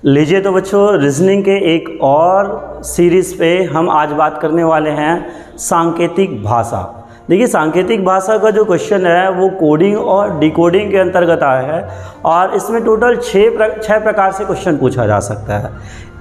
लीजिए तो बच्चों, रीजनिंग के एक और सीरीज़ पे हम आज बात करने वाले हैं सांकेतिक भाषा। देखिए, सांकेतिक भाषा का जो क्वेश्चन है वो कोडिंग और डिकोडिंग के अंतर्गत आया है और इसमें टोटल छः प्रकार से क्वेश्चन पूछा जा सकता है,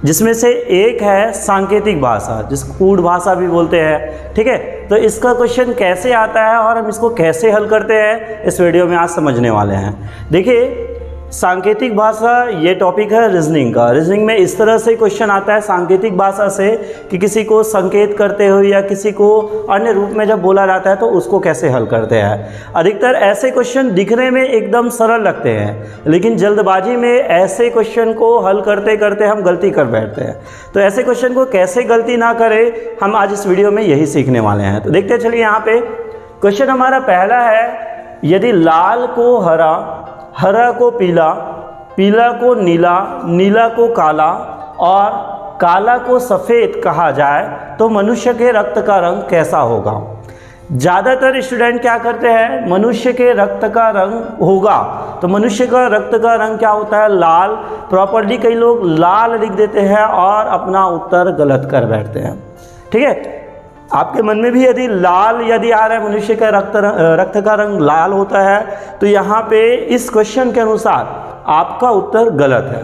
जिसमें से एक है सांकेतिक भाषा, जिसको कूट भाषा भी बोलते हैं। ठीक है, तो इसका क्वेश्चन कैसे आता है और हम इसको कैसे हल करते हैं इस वीडियो में आज समझने वाले हैं। देखिए, सांकेतिक भाषा ये टॉपिक है रीजनिंग का। रीजनिंग में इस तरह से क्वेश्चन आता है सांकेतिक भाषा से कि किसी को संकेत करते हुए या किसी को अन्य रूप में जब बोला जाता है तो उसको कैसे हल करते हैं। अधिकतर ऐसे क्वेश्चन दिखने में एकदम सरल लगते हैं, लेकिन जल्दबाजी में ऐसे क्वेश्चन को हल करते करते हम गलती कर बैठते हैं। तो ऐसे क्वेश्चन को कैसे गलती ना करें, हम आज इस वीडियो में यही सीखने वाले हैं। तो देखते चलिए, यहाँ पे क्वेश्चन हमारा पहला है, यदि लाल को हरा, हरा को पीला, पीला को नीला, नीला को काला और काला को सफ़ेद कहा जाए तो मनुष्य के रक्त का रंग कैसा होगा। ज़्यादातर स्टूडेंट क्या करते हैं, मनुष्य के रक्त का रंग होगा, तो मनुष्य का रक्त का रंग क्या होता है, लाल। प्रॉपर्ली कई लोग लाल लिख देते हैं और अपना उत्तर गलत कर बैठते हैं। ठीक है, आपके मन में भी यदि लाल यदि आ रहा है, मनुष्य का रक्त का रंग लाल होता है, तो यहाँ पे इस क्वेश्चन के अनुसार आपका उत्तर गलत है।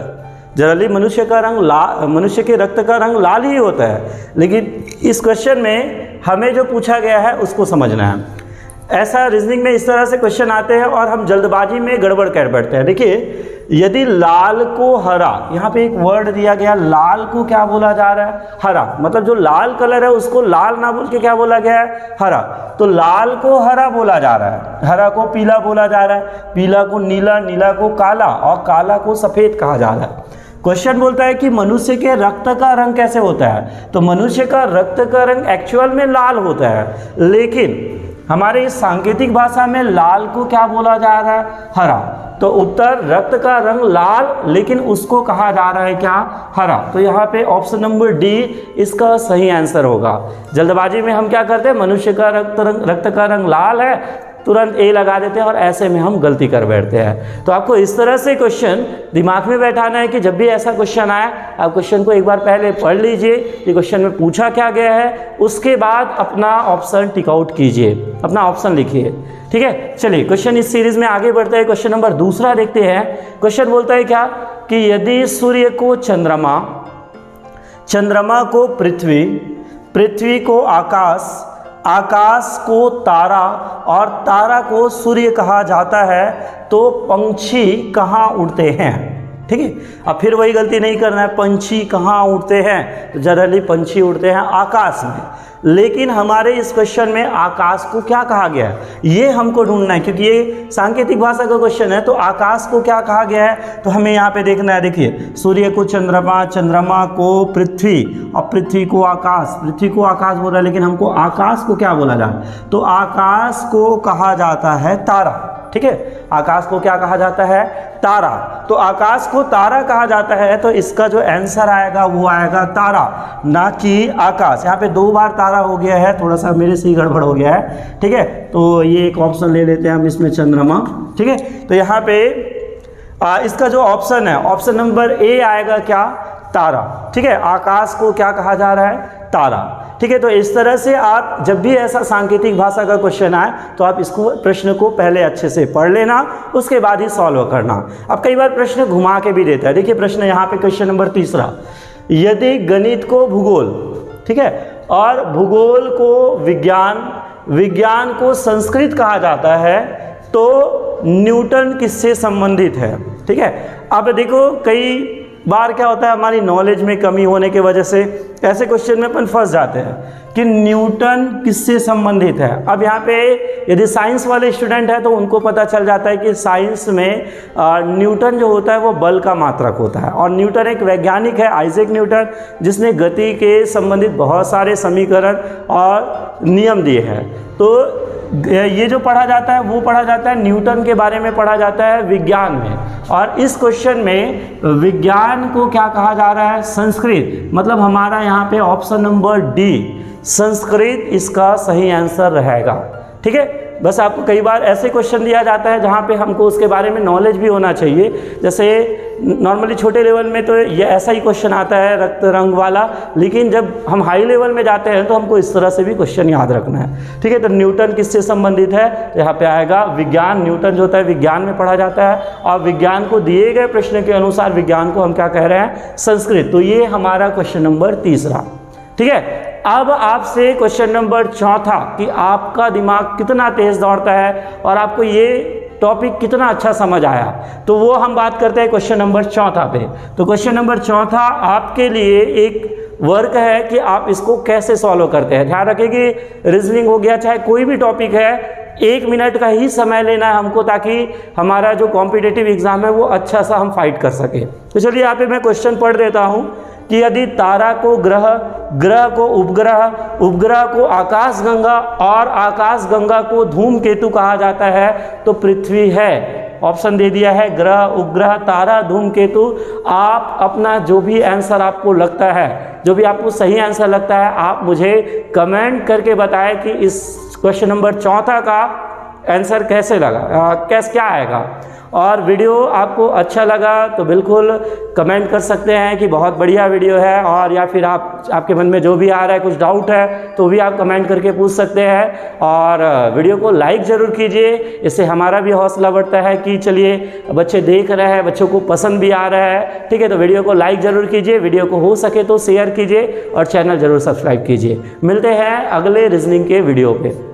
जनरली मनुष्य के रक्त का रंग लाल ही होता है, लेकिन इस क्वेश्चन में हमें जो पूछा गया है उसको समझना है। ऐसा रीजनिंग में इस तरह से क्वेश्चन आते हैं और हम जल्दबाजी में गड़बड़ कर बैठते हैं। देखिए, यदि लाल को हरा, यहाँ पे एक वर्ड दिया गया, लाल को क्या बोला जा रहा है, हरा। मतलब जो लाल कलर है उसको लाल ना बोल के क्या बोला गया है, हरा। तो लाल को हरा बोला जा रहा है, हरा को पीला बोला जा रहा है, पीला को नीला, नीला को काला और काला को सफ़ेद कहा जा रहा है। क्वेश्चन बोलता है कि मनुष्य के रक्त का रंग कैसे होता है, तो मनुष्य का रक्त का रंग एक्चुअल में लाल होता है, लेकिन हमारे इस सांकेतिक भाषा में लाल को क्या बोला जा रहा है, हरा। तो उत्तर रक्त का रंग लाल, लेकिन उसको कहा जा रहा है क्या, हरा। तो यहाँ पे ऑप्शन नंबर डी इसका सही आंसर होगा। जल्दबाजी में हम क्या करते हैं, मनुष्य का रक्त का रंग लाल है, तुरंत ए लगा देते हैं और ऐसे में हम गलती कर बैठते हैं। तो आपको इस तरह से क्वेश्चन दिमाग में बैठाना है कि जब भी ऐसा क्वेश्चन आए, आप क्वेश्चन को एक बार पहले पढ़ लीजिए कि क्वेश्चन में पूछा क्या गया है, उसके बाद अपना ऑप्शन टिक आउट कीजिए, अपना ऑप्शन लिखिए। ठीक है, चलिए क्वेश्चन इस सीरीज में आगे बढ़ते हैं। क्वेश्चन नंबर दूसरा देखते हैं। क्वेश्चन बोलता है क्या कि यदि सूर्य को चंद्रमा, चंद्रमा को पृथ्वी, पृथ्वी को आकाश, आकाश को तारा और तारा को सूर्य कहा जाता है तो पंछी कहाँ उड़ते हैं। ठीक है, अब फिर वही गलती नहीं करना है, पंछी कहाँ उड़ते हैं, तो जनरली पंछी उड़ते हैं आकाश में। लेकिन हमारे इस क्वेश्चन में आकाश को क्या कहा गया है, ये हमको ढूंढना है, क्योंकि ये सांकेतिक भाषा का क्वेश्चन है। तो आकाश को क्या कहा गया है, तो हमें यहाँ पे देखना है। देखिए, सूर्य को चंद्रमा, चंद्रमा को पृथ्वी और पृथ्वी को आकाश, पृथ्वी को आकाश बोल रहा है, लेकिन हमको आकाश को क्या बोला जाए, तो आकाश को कहा जाता है तारा। ठीक है, आकाश को क्या कहा जाता है, तारा। तो आकाश को तारा कहा जाता है, तो इसका जो आंसर आएगा वो आएगा तारा, ना कि आकाश। यहाँ पे 2 बार तारा हो गया है, थोड़ा सा मेरे से ही गड़बड़ हो गया है। ठीक है, तो ये एक ऑप्शन ले लेते हैं हम इसमें, चंद्रमा। ठीक है, तो यहाँ पे इसका जो ऑप्शन है, ऑप्शन नंबर ए आएगा क्या, तारा। ठीक है, आकाश को क्या कहा जा रहा है, तारा। ठीक है, तो इस तरह से आप जब भी ऐसा सांकेतिक भाषा का क्वेश्चन आए तो आप इसको प्रश्न को पहले अच्छे से पढ़ लेना, उसके बाद ही सॉल्व करना। अब कई बार प्रश्न घुमा के भी देता है। देखिए प्रश्न यहाँ पे क्वेश्चन नंबर तीसरा, यदि गणित को भूगोल, ठीक है, और भूगोल को विज्ञान, विज्ञान को संस्कृत कहा जाता है तो न्यूटन किससे संबंधित है। ठीक है, अब देखो कई बार क्या होता है, हमारी नॉलेज में कमी होने की वजह से ऐसे क्वेश्चन में अपन फंस जाते हैं कि न्यूटन किससे संबंधित है। अब यहाँ पे यदि साइंस वाले स्टूडेंट है तो उनको पता चल जाता है कि साइंस में न्यूटन जो होता है वो बल का मात्रक होता है, और न्यूटन एक वैज्ञानिक है, आइजैक न्यूटन, जिसने गति के संबंधित बहुत सारे समीकरण और नियम दिए हैं। तो ये जो पढ़ा जाता है वो पढ़ा जाता है, न्यूटन के बारे में पढ़ा जाता है विज्ञान में। और इस क्वेश्चन में विज्ञान को क्या कहा जा रहा है, संस्कृत। मतलब हमारा यहाँ पे ऑप्शन नंबर डी संस्कृत इसका सही आंसर रहेगा। ठीक है, बस आपको कई बार ऐसे क्वेश्चन दिया जाता है जहाँ पे हमको उसके बारे में नॉलेज भी होना चाहिए। जैसे नॉर्मली छोटे लेवल में तो ये ऐसा ही क्वेश्चन आता है रक्त रंग वाला, लेकिन जब हम हाई लेवल में जाते हैं तो हमको इस तरह से भी क्वेश्चन याद रखना है। ठीक है, तो न्यूटन किससे संबंधित है, तो यहाँ पे आएगा विज्ञान। न्यूटन जो होता है विज्ञान में पढ़ा जाता है, और विज्ञान को दिए गए प्रश्न के अनुसार विज्ञान को हम क्या कह रहे हैं, संस्कृत। तो ये हमारा क्वेश्चन नंबर तीसरा। ठीक है, अब आपसे क्वेश्चन नंबर चौथा कि आपका दिमाग कितना तेज दौड़ता है और आपको ये टॉपिक कितना अच्छा समझ आया, तो वो हम बात करते हैं क्वेश्चन नंबर चौथा पे। तो क्वेश्चन नंबर चौथा आपके लिए एक वर्क है कि आप इसको कैसे सॉल्व करते हैं। ध्यान रखें कि रीजनिंग हो गया, चाहे कोई भी टॉपिक है, 1 मिनट का ही समय लेना है हमको, ताकि हमारा जो कॉम्पिटिटिव एग्जाम है वो अच्छा सा हम फाइट कर सके। तो चलिए यहाँ पे मैं क्वेश्चन पढ़ देता हूँ कि यदि तारा को ग्रह, ग्रह को उपग्रह, उपग्रह को आकाशगंगा और आकाशगंगा को धूमकेतु कहा जाता है तो पृथ्वी है। ऑप्शन दे दिया है ग्रह, उपग्रह, तारा, धूमकेतु। आप अपना जो भी आंसर आपको लगता है, जो भी आपको सही आंसर लगता है, आप मुझे कमेंट करके बताएं कि इस क्वेश्चन नंबर चौथा का आंसर कैसे लगा, क्या आएगा। और वीडियो आपको अच्छा लगा तो बिल्कुल कमेंट कर सकते हैं कि बहुत बढ़िया वीडियो है, और या फिर आपके मन में जो भी आ रहा है, कुछ डाउट है तो भी आप कमेंट करके पूछ सकते हैं। और वीडियो को लाइक ज़रूर कीजिए, इससे हमारा भी हौसला बढ़ता है कि चलिए बच्चे देख रहे हैं, बच्चों को पसंद भी आ रहा है। ठीक है, तो वीडियो को लाइक ज़रूर कीजिए, वीडियो को हो सके तो शेयर कीजिए और चैनल ज़रूर सब्सक्राइब कीजिए। मिलते हैं अगले रीजनिंग के वीडियो पे।